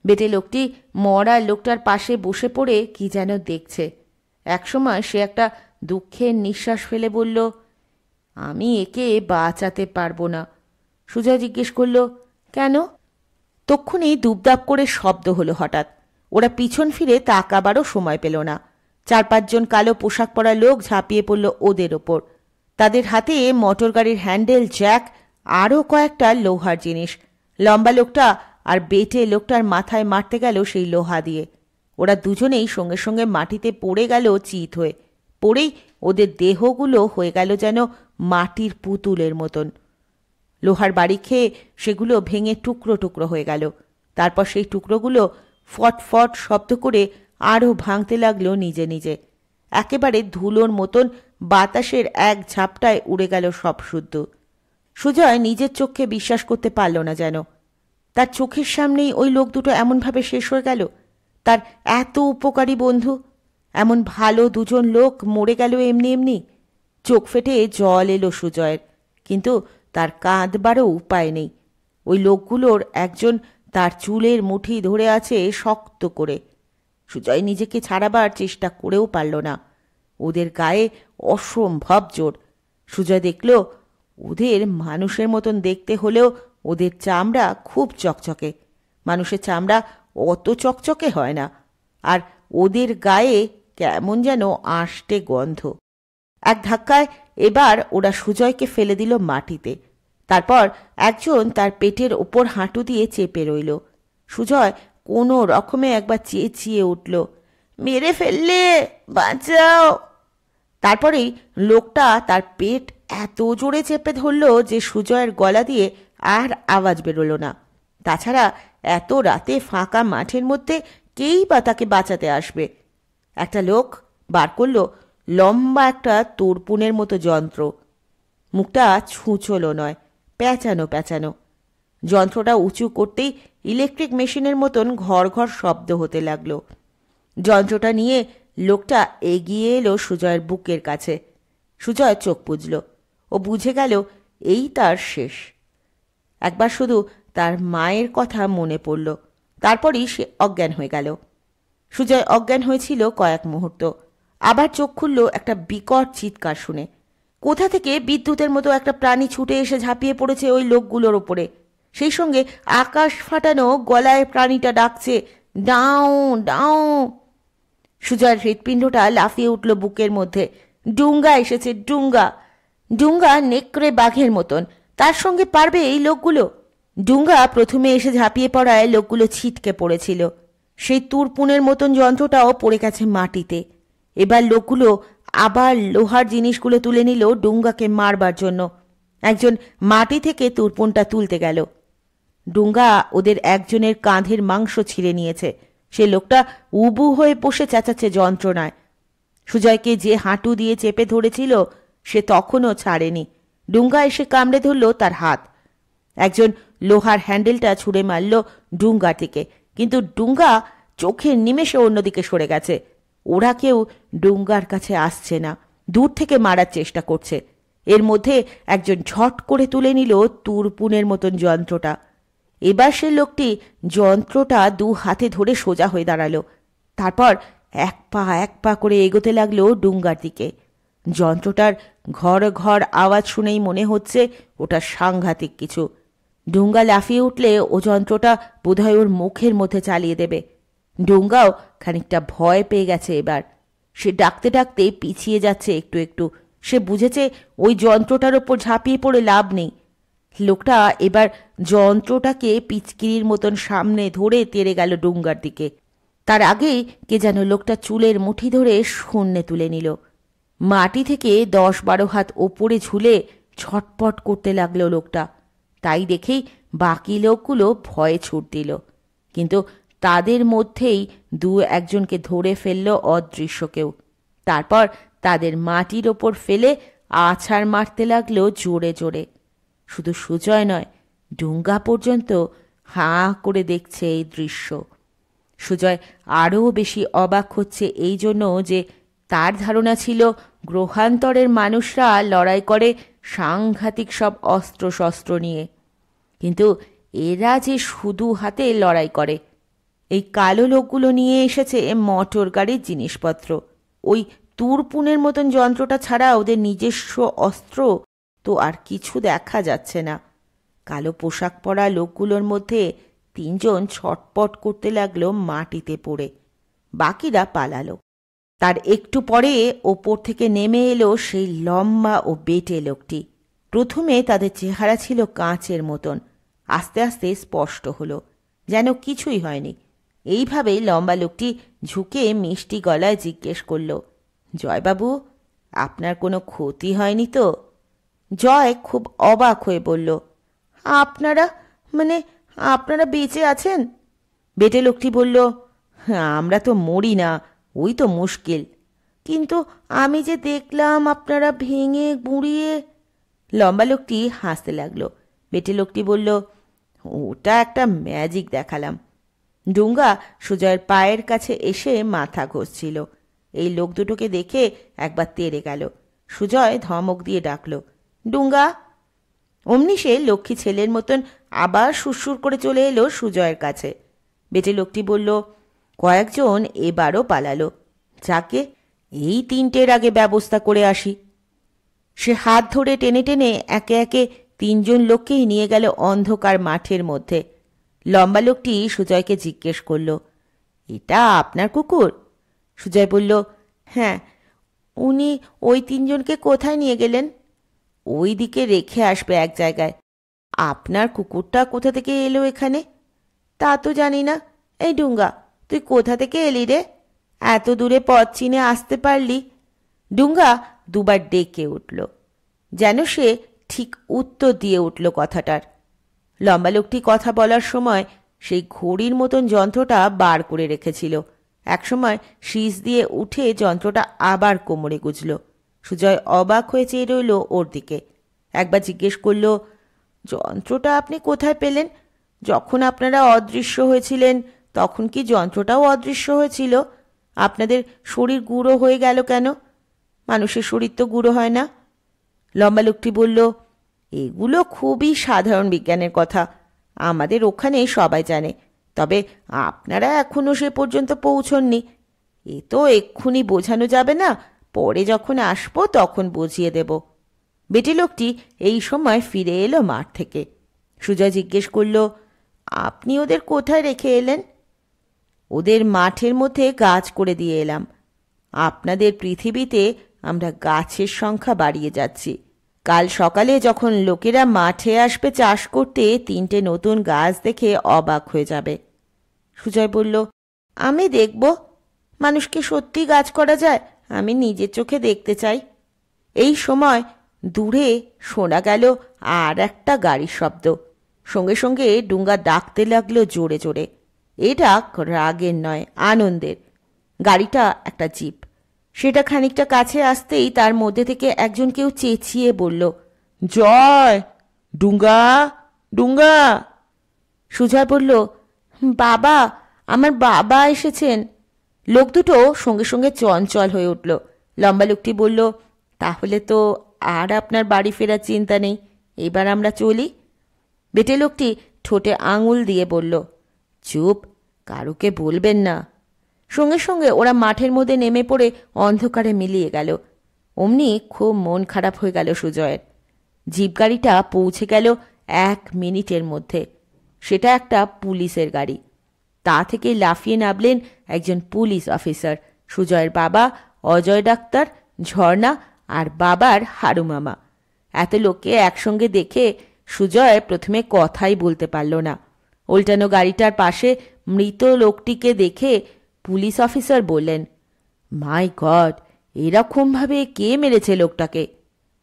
বেটে লোকটি মরা লোকটার পাশে বসে পড়ে কি যেন দেখছে। একসময় সে একটা দুঃখের নিঃশ্বাস ফেলে বলল, আমি একে বাঁচাতে পারবো না। সুজয় জিজ্ঞেস করল, কেন? তক্ষুনি দুবদাব করে শব্দ হলো হঠাৎ। ওরা পিছন ফিরে তাকাবারও সময় পেল না। 4-5 জন কালো পোশাক পরা লোক ঝাঁপিয়ে পড়ল ওদের ওপর। তাদের হাতে মোটর গাড়ির হ্যান্ডেল, জ্যাক, আরও কয়েকটা লোহার জিনিস। লম্বা লোকটা আর বেটে লোকটার মাথায় মারতে গেল সেই লোহা দিয়ে। ওরা দুজনেই সঙ্গে সঙ্গে মাটিতে পড়ে গেল চিত হয়ে। পড়েই ওদের দেহগুলো হয়ে গেল যেন মাটির পুতুলের মতন। লোহার বাড়ি খেয়ে সেগুলো ভেঙে টুকরো টুকরো হয়ে গেল। তারপর সেই টুকরোগুলো ফট ফট শব্দ করে আরও ভাঙতে লাগলো নিজে নিজে। একেবারে ধুলোর মতন বাতাসের এক ঝাপটায় উড়ে গেল সব শুদ্ধ। সুজয় নিজের চোখকে বিশ্বাস করতে পারল না যেন। তার চোখের সামনেই ওই লোক দুটো এমনভাবে শেষ হয়ে গেল। তার এত উপকারী বন্ধু, এমন ভালো দুজন লোক মরে গেল এমনি এমনি। চোখ ফেটে জল এলো সুজয়ের, কিন্তু তার কাঁদবারও উপায় নেই। ওই লোকগুলোর একজন তার চুলের মুঠি ধরে আছে শক্ত করে। সুজয় নিজেকে ছাড়াবার চেষ্টা করেও পারল না। ওদের গায়ে অসম্ভব জোর। সুজয় দেখল ওদের মানুষের মতন দেখতে হলেও ওদের চামড়া খুব চকচকে। মানুষের চামড়া অত চকচকে হয় না। আর ওদের গায়ে কেমন যেন আষ্টে গন্ধ। এক ধাক্কায় এবার ওরা সুজয়কে ফেলে দিল মাটিতে। তারপর একজন তার পেটের ওপর হাঁটু দিয়ে চেপে রইল। সুজয় কোনো রকমে একবার চেঁচিয়ে উঠল, মেরে ফেললে, বাঁচাও। তারপরেই লোকটা তার পেট এত জোরে চেপে ধরল যে সুজয়ের গলা দিয়ে আর আওয়াজ বেরোলো না। তাছাড়া এত রাতে ফাঁকা মাঠের মধ্যে কেই বা তাকে বাঁচাতে আসবে? একটা লোক বার করল লম্বা একটা তুরপুনের মতো যন্ত্র। মুখটা ছুঁচলো নয়, প্যাঁচানো প্যাঁচানো। যন্ত্রটা উঁচু করতেই ইলেকট্রিক মেশিনের মতন ঘর ঘর শব্দ হতে লাগলো। যন্ত্রটা নিয়ে লোকটা এগিয়ে এলো সুজয়ের বুকের কাছে। সুজয় চোখ বুঝল। ও বুঝে গেল এই তার শেষ। একবার শুধু তার মায়ের কথা মনে পড়ল, তারপরই সে অজ্ঞান হয়ে গেল। সুজয় অজ্ঞান হয়েছিল কয়েক মুহূর্ত, আবার চোখ খুলল একটা বিকট চিৎকার শুনে। কোথা থেকে বিদ্যুতের মতো একটা প্রাণী ছুটে এসে ঝাঁপিয়ে পড়েছে ওই লোকগুলোর ওপরে। সেই সঙ্গে আকাশ ফাটানো গলায় প্রাণীটা ডাকছে, ডাও ডাও। সুজয়ের হৃৎপিণ্ডটা লাফিয়ে উঠল বুকের মধ্যে। ডুঙ্গা এসেছে, ডুঙ্গা। ডুঙ্গা নেকড়ে বাঘের মতন, তার সঙ্গে পারবে এই লোকগুলো? ডুঙ্গা প্রথমে এসে ঝাঁপিয়ে পড়ায় লোকগুলো ছিটকে পড়েছিল। সেই তুরপুনের মতন যন্ত্রটাও পড়ে গেছে মাটিতে। এবার লোকগুলো আবার লোহার জিনিসগুলো তুলে নিল ডুঙ্গাকে মারবার জন্য। একজন মাটি থেকে তুরপুনটা তুলতে গেল। ডুঙ্গা ওদের একজনের কাঁধের মাংস ছিঁড়ে নিয়েছে। সে লোকটা উবু হয়ে বসে চেঁচাচ্ছে যন্ত্রণায়। সুজয়কে যে হাঁটু দিয়ে চেপে ধরেছিল সে তখনও ছাড়েনি। ডুঙ্গা এসে কামড়ে ধরল তার হাত। একজন লোহার হ্যান্ডেলটা ছুঁড়ে মারল ডুঙ্গার দিকে, কিন্তু ডুঙ্গা চোখের নিমেষে অন্যদিকে সরে গেছে। ওরা কেউ ডুঙ্গার কাছে আসছে না, দূর থেকে মারার চেষ্টা করছে। এর মধ্যে একজন ঝট করে তুলে নিল তুরপুনের মতন যন্ত্রটা। এবার সে লোকটি যন্ত্রটা দু হাতে ধরে সোজা হয়ে দাঁড়ালো। তারপর এক পা করে এগোতে লাগলো ডুঙ্গার দিকে। যন্ত্রটার ঘর ঘর আওয়াজ শুনেই মনে হচ্ছে ওটা সাংঘাতিক কিছু। ডুঙ্গা লাফিয়ে উঠলে ও যন্ত্রটা বোধহয় ওর মুখের মধ্যে চালিয়ে দেবে। ডুঙ্গাও খানিকটা ভয় পেয়ে গেছে এবার। সে ডাকতে ডাকতে পিছিয়ে যাচ্ছে একটু একটু। সে বুঝেছে ওই যন্ত্রটার ওপর ঝাঁপিয়ে পড়ে লাভ নেই। লোকটা এবার যন্ত্রটাকে পিচকিরির মতন সামনে ধরে তেড়ে গেল ডুঙ্গার দিকে। তার আগেই কে যেন লোকটা চুলের মুঠি ধরে শূন্যে তুলে নিল। মাটি থেকে 10-12 হাত ওপরে ঝুলে ছটপট করতে লাগলো লোকটা। তাই দেখেই বাকি লোকগুলো ভয়ে ছুট দিল, কিন্তু তাদের মধ্যেই দু একজনকে ধরে ফেলল অদৃশ্য কেউ। তারপর তাদের মাটির ওপর ফেলে আছাড় মারতে লাগলো জোরে জোরে। শুধু সুজয় নয়, ডুঙ্গা পর্যন্ত হাঁ করে দেখছে এই দৃশ্য। সুজয় আরও বেশি অবাক হচ্ছে এই জন্য যে তার ধারণা ছিল গ্রহান্তরের মানুষরা লড়াই করে সাংঘাতিক সব অস্ত্র শস্ত্র নিয়ে, কিন্তু এরা যে শুধু হাতে লড়াই করে। এই কালো লোকগুলো নিয়ে এসেছে মোটর গাড়ির জিনিসপত্র। ওই তুরপুনের মতন যন্ত্রটা ছাড়া ওদের নিজস্ব অস্ত্র তো আর কিছু দেখা যাচ্ছে না। কালো পোশাক পরা লোকগুলোর মধ্যে 3 জন ছটপট করতে লাগলো মাটিতে পড়ে। বাকিরা পালালো। তার একটু পরে ওপর থেকে নেমে এলো সেই লম্বা ও বেটে লোকটি। প্রথমে তাদের চেহারা ছিল কাঁচের মতন, আস্তে আস্তে স্পষ্ট হলো যেন কিছুই হয়নি। এইভাবেই লম্বা লোকটি ঝুঁকে মিষ্টি গলায় জিজ্ঞেস করল, জয়বাবু, আপনার কোনো ক্ষতি হয়নি তো? জয় খুব অবাক হয়ে বলল, আপনারা বেঁচে আছেন? বেটে লোকটি বলল, আমরা তো মরি না, ওই তো মুশকিল। কিন্তু আমি যে দেখলাম আপনারা ভেঙে গুঁড়িয়ে। লম্বা লোকটি হাসতে লাগলো। বেটে লোকটি বলল, ওটা একটা ম্যাজিক দেখালাম। ডুঙ্গা সুজয়ের পায়ের কাছে এসে মাথা ঘষছিল। এই লোক দুটোকে দেখে একবার তেড়ে গেল। সুজয় ধমক দিয়ে ডাকল, ডুঙ্গা। অমনি সে লক্ষ্মী ছেলের মতন আবার সুরসুর করে চলে এলো সুজয়ের কাছে। বেটে লোকটি বলল, কয়েকজন এবারও পালালো, যাকে এই 3টের আগে ব্যবস্থা করে আসি। সে হাত ধরে টেনে টেনে একে একে 3 জন লোককেই নিয়ে গেল অন্ধকার মাঠের মধ্যে। লম্বা লোকটি সুজয়কে জিজ্ঞেস করল, এটা আপনার কুকুর? সুজয় বলল, হ্যাঁ। উনি ওই 3 জনকে কোথায় নিয়ে গেলেন? ওই দিকে রেখে আসবে এক জায়গায়। আপনার কুকুরটা কোথা থেকে এলো এখানে? তা তো জানি না। এই ডুঙ্গা, তুই কোথা থেকে এলি রে? এত দূরে পথ চিনে আসতে পারলি? ডুঙ্গা দুবার ডেকে উঠল, যেন সে ঠিক উত্তর দিয়ে উঠল কথাটার। লম্বা লোকটি কথা বলার সময় সেই ঘড়ির মতন যন্ত্রটা বার করে রেখেছিল। একসময় শীষ দিয়ে উঠে যন্ত্রটা আবার কোমরে গুজল। সুজয় অবাক হয়ে চেয়ে রইল ওর দিকে। একবার জিজ্ঞেস করল, যন্ত্রটা আপনি কোথায় পেলেন? যখন আপনারা অদৃশ্য হয়েছিলেন তখন কি যন্ত্রটাও অদৃশ্য হয়েছিল? আপনাদের শরীর গুঁড়ো হয়ে গেল কেন? মানুষের শরীর তো গুঁড়ো হয় না। লম্বা লোকটি বলল, এগুলো খুবই সাধারণ বিজ্ঞানের কথা, আমাদের ওখানে সবাই জানে। তবে আপনারা এখনো সে পর্যন্ত পৌঁছননি। এ তো এক্ষুনি বোঝানো যাবে না, পরে যখন আসবো তখন বুঝিয়ে দেব। বেটি লোকটি এই সময় ফিরে এলো মাঠ থেকে। সুজয় জিজ্ঞেস করল, আপনি ওদের কোথায় রেখে এলেন? ওদের মাঠের মধ্যে গাছ করে দিয়ে এলাম। আপনাদের পৃথিবীতে আমরা গাছের সংখ্যা বাড়িয়ে যাচ্ছি। কাল সকালে যখন লোকেরা মাঠে আসবে চাষ করতে, 3টে নতুন গাছ দেখে অবাক হয়ে যাবে। সুজয় বলল, আমি দেখব। মানুষকে সত্যি গাছ করা যায়? আমি নিজের চোখে দেখতে চাই। এই সময় দূরে শোনা গেল আর একটা গাড়ির শব্দ। সঙ্গে সঙ্গে ডুঙ্গা ডাকতে লাগলো জোরে জোরে। এ ডাক রাগের নয়, আনন্দের। গাড়িটা একটা জিপ। সেটা খানিকটা কাছে আসতেই তার মধ্যে থেকে একজন কেউ চেঁচিয়ে বলল, জয়, ডুঙ্গা, ডুঙ্গা। সুজয় বলল, বাবা, আমার বাবা এসেছেন। লোক দুটো সঙ্গে সঙ্গে চঞ্চল হয়ে উঠল। লম্বা লোকটি বলল, তাহলে তো আর আপনার বাড়ি ফেরার চিন্তা নেই, এবার আমরা চলি। বেটে লোকটি ঠোঁটে আঙুল দিয়ে বলল, চুপ, কারুকে বলবেন না। সঙ্গে সঙ্গে ওরা মাঠের মধ্যে নেমে পড়ে অন্ধকারে মিলিয়ে গেল। অমনি খুব মন খারাপ হয়ে গেল সুজয়ের। জিপ গাড়িটা পৌঁছে গেল 1 মিনিটের মধ্যে। সেটা একটা পুলিশের গাড়ি। তা থেকে লাফিয়ে নামলেন একজন পুলিশ অফিসার, সুজয়ের বাবা অজয় ডাক্তার, ঝর্ণা আর বাবার হারু মামা। এত লোককে একসঙ্গে দেখে সুজয় প্রথমে কথাই বলতে পারল না। উল্টানো গাড়িটার পাশে মৃত লোকটিকে দেখে পুলিশ অফিসার বললেন, মাই গড, এরকমভাবে কে মেরেছে লোকটাকে?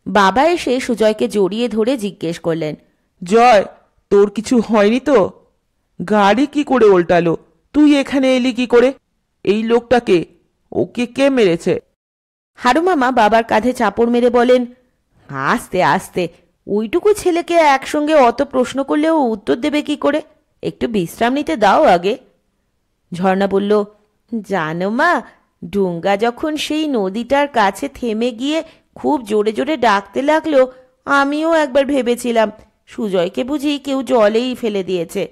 বাবা এসে সুজয়কে জড়িয়ে ধরে জিজ্ঞেস করলেন, জয়, তোর কিছু হয়নি তো? গাড়ি কি করে উল্টালো? তুই এখানে এলি কি করে? এই লোকটাকে, ওকে কে মেরেছে? হারু মামা বাবার কাঁধে চাপড় মেরে বলেন, আস্তে আস্তে, ওইটুকু ছেলেকে একসঙ্গে অত প্রশ্ন করলেও উত্তর দেবে কি করে? একটু বিশ্রাম নিতে দাও আগে। ঝর্ণা বলল, জানো মা, ডুঙ্গা যখন সেই নদীটার কাছে থেমে গিয়ে খুব জোরে জোরে ডাকতে লাগলো, আমিও একবার ভেবেছিলাম সুজয়কে বুঝি কেউ জলেই ফেলে দিয়েছে।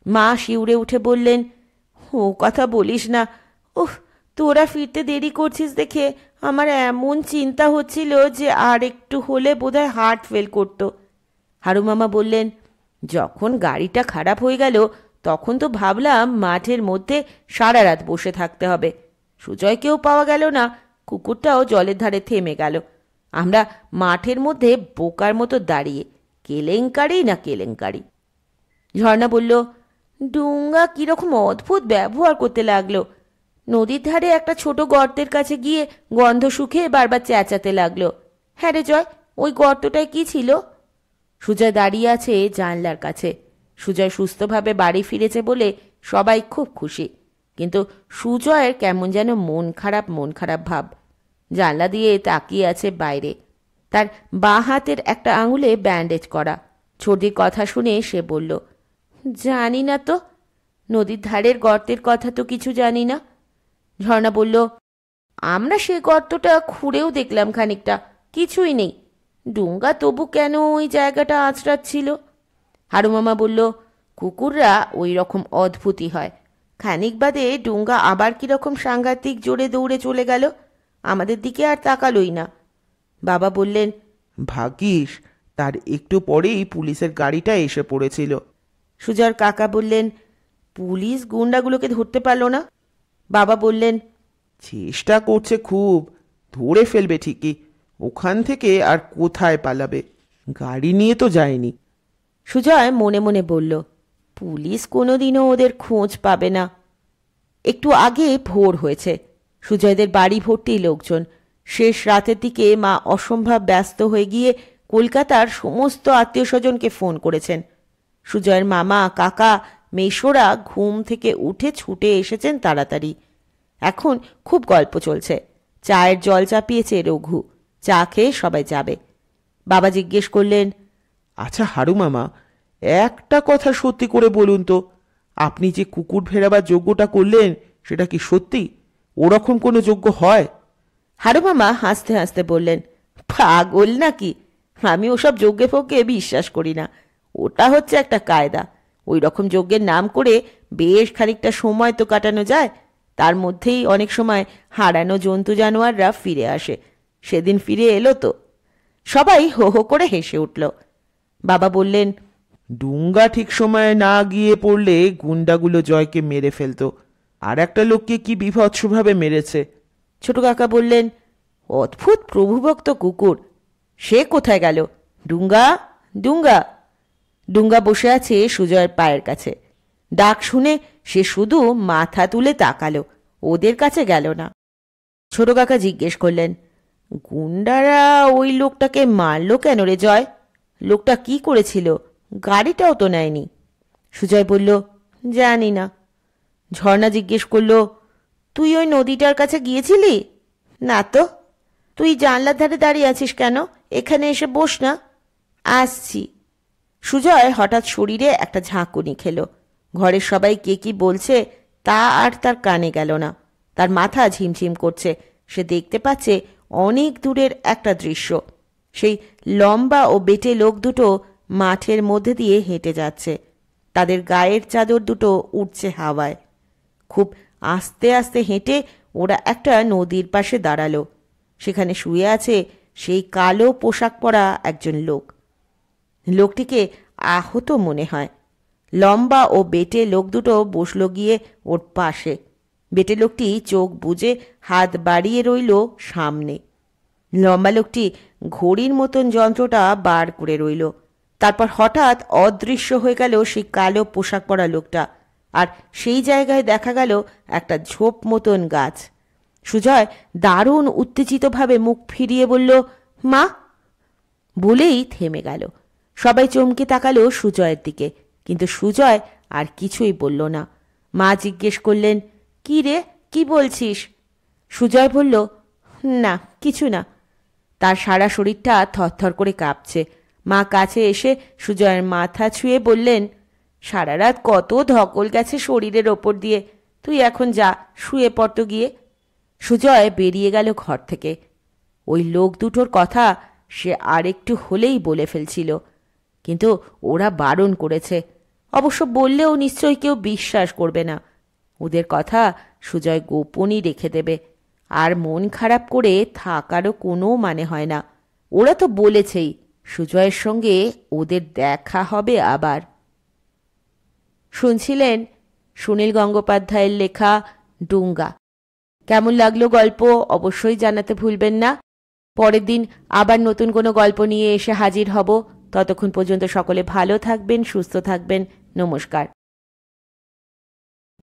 মা শিউরে উঠে বললেন, ও কথা বলিস না। উফ, তোরা ফিরতে দেরি করছিস দেখে আমার এমন চিন্তা হচ্ছিল যে আর একটু হলে বোধহয় হার্ট ফেল করতো। হারু মামা বললেন, যখন গাড়িটা খারাপ হয়ে গেল তখন তো ভাবলাম মাঠের মধ্যে সারা রাত বসে থাকতে হবে। সুজয়কেও পাওয়া গেল না, কুকুরটাও জলের ধারে থেমে গেল। আমরা মাঠের মধ্যে বোকার মতো দাঁড়িয়ে, কেলেঙ্কারি না কেলেঙ্কারি। ঝর্ণা বলল, ডুঙ্গা কিরকম অদ্ভুত ব্যবহার করতে লাগলো। নদীর ধারে একটা ছোট গর্তের কাছে গিয়ে গন্ধ শুকে বারবার চেঁচাতে লাগলো। হ্যাঁ রে জয়, ওই গর্তটায় কি ছিল? সুজয় দাঁড়িয়ে আছে জানলার কাছে। সুজয় সুস্থভাবে বাড়ি ফিরেছে বলে সবাই খুব খুশি, কিন্তু সুজয়ের কেমন যেন মন খারাপ ভাব। জানলা দিয়ে তাকিয়ে আছে বাইরে। তার বাঁ হাতের একটা আঙুলে ব্যান্ডেজ করা। ছর্দির কথা শুনে সে বলল, জানি না তো, নদীর ধারের গর্তের কথা তো কিছু জানি না। ঝর্ণা বলল, আমরা সে গর্তটা খুঁড়েও দেখলাম খানিকটা, কিছুই নেই। ডুঙ্গা তবু কেন ওই জায়গাটা আঁচড়াচ্ছিল? হারু মামা বলল, কুকুররা ওই রকম অদ্ভুতই হয়। খানিক বাদে ডুঙ্গা আবার কিরকম সাংঘাতিক জোরে দৌড়ে চলে গেল, আমাদের দিকে আর তাকালোই না। বাবা বললেন, ভাগ্যিস তার একটু পরেই পুলিশের গাড়িটা এসে পড়েছিল। সুজয়ের কাকা বললেন, পুলিশ গুন্ডাগুলোকে ধরতে পারল না? বাবা বললেন, চেষ্টা করছে খুব, ধরে ফেলবে ঠিকই। ওখান থেকে আর কোথায় পালাবে? গাড়ি নিয়ে তো যায়নি। সুজয় মনে মনে বলল, পুলিশ কোনোদিনও ওদের খোঁজ পাবে না। একটু আগে ভোর হয়েছে। সুজয়দের বাড়ি ভর্তি লোকজন। শেষ রাতের দিকে মা অসম্ভব ব্যস্ত হয়ে গিয়ে কলকাতার সমস্ত আত্মীয় স্বজনকে ফোন করেছেন। সুজয়ের মামা, কাকা মেশোরা ঘুম থেকে উঠে ছুটে এসেছেন তাড়াতাড়ি। এখন খুব গল্প চলছে। চায়ের জল চাপিয়েছে রঘু। চা খেয়ে সবাই যাবে। বাবা জিজ্ঞেস করলেন, আচ্ছা হারু মামা, একটা কথা সত্যি করে বলুন তো, আপনি যে কুকুর ফেরাবার যজ্ঞটা করলেন সেটা কি সত্যি? ওরকম কোনো যজ্ঞ হয়? হারু মামা হাসতে হাসতে বললেন, পাগল নাকি? আমি ওসব যজ্ঞে ফজ্ঞে বিশ্বাস করি না। ওটা হচ্ছে একটা কায়দা। ওই রকম যজ্ঞের নাম করে বেশ খানিকটা সময় তো কাটানো যায়। তার মধ্যেই অনেক সময় হারানো জন্তু জানোয়াররা ফিরে আসে। সেদিন ফিরে এলো তো। সবাই হো হো করে হেসে উঠল। বাবা বললেন, ডুঙ্গা ঠিক সময়ে না গিয়ে পড়লে গুন্ডাগুলো জয়কে মেরে ফেলতো। আর একটা লোককে কি বিভৎসভাবে মেরেছে। ছোট কাকা বললেন, অদ্ভুত প্রভুভক্ত কুকুর। সে কোথায় গেল? ডুঙ্গা, ডুঙ্গা। ডুঙ্গা বসে আছে সুজয়ের পায়ের কাছে। ডাক শুনে সে শুধু মাথা তুলে তাকালো, ওদের কাছে গেল না। ছোট কাকা জিজ্ঞেস করলেন, গুন্ডারা ওই লোকটাকে মারলো কেন রে জয়? লোকটা কি করেছিল? গাড়িটাও তো নেয়নি। সুজয় বলল, জানি না। ঝর্ণা জিজ্ঞেস করল, তুই ওই নদীটার কাছে গিয়েছিলি? না তো। তুই জানলার ধারে দাঁড়িয়ে আছিস কেন? এখানে এসে বস না। আসছি। সুজয় হঠাৎ শরীরে একটা ঝাঁকুনি খেল। ঘরের সবাই কে কি বলছে তা আর তার কানে গেল না। তার মাথা ঝিমঝিম করছে। সে দেখতে পাচ্ছে অনেক দূরের একটা দৃশ্য। সেই লম্বা ও বেটে লোক দুটো মাঠের মধ্যে দিয়ে হেঁটে যাচ্ছে। তাদের গায়ের চাদর দুটো উড়ছে হাওয়ায়। খুব আস্তে আস্তে হেঁটে ওরা একটা নদীর পাশে দাঁড়ালো। সেখানে শুয়ে আছে সেই কালো পোশাক পরা একজন লোক। লোকটিকে আহত মনে হয়। লম্বা ও বেটে লোক দুটো বসলো গিয়ে ওর পাশে। বেটে লোকটি চোখ বুজে হাত বাড়িয়ে রইল সামনে। লম্বা লোকটি ঘড়ির মতন যন্ত্রটা বার করে রইল। তারপর হঠাৎ অদৃশ্য হয়ে গেল সেই কালো পোশাক পরা লোকটা। আর সেই জায়গায় দেখা গেল একটা ঝোপ মতন গাছ। সুজয় দারুণ উত্তেজিতভাবে মুখ ফিরিয়ে বলল, মা। বলেই থেমে গেল। সবাই চমকে তাকালো সুজয়ের দিকে, কিন্তু সুজয় আর কিছুই বলল না। মা জিজ্ঞেস করলেন, কি রে, কি বলছিস? সুজয় বলল, না কিছু না। তার সারা শরীরটা থরথর করে কাঁপছে। মা কাছে এসে সুজয়ের মাথা ছুঁয়ে বললেন, সারা রাত কত ধকল গেছে শরীরের ওপর দিয়ে। তুই এখন যা, শুয়ে পড় তো গিয়ে। সুজয় বেরিয়ে গেল ঘর থেকে। ওই লোক দুটোর কথা সে আরেকটু হলেই বলে ফেলছিল, কিন্তু ওরা বারণ করেছে। অবশ্য বললেও নিশ্চয়ই কেউ বিশ্বাস করবে না। ওদের কথা সুজয় গোপনই রেখে দেবে। আর মন খারাপ করে থাকারও কোনো মানে হয় না। ওরা তো বলেছেই সুজয়ের সঙ্গে ওদের দেখা হবে আবার। শুনছিলেন সুনীল গঙ্গোপাধ্যায়ের লেখা ডুঙ্গা। কেমন লাগলো গল্প অবশ্যই জানাতে ভুলবেন না। পরের দিন আবার নতুন কোনো গল্প নিয়ে এসে হাজির হব। ততক্ষণ পর্যন্ত সকলে ভালো থাকবেন, সুস্থ থাকবেন। নমস্কার।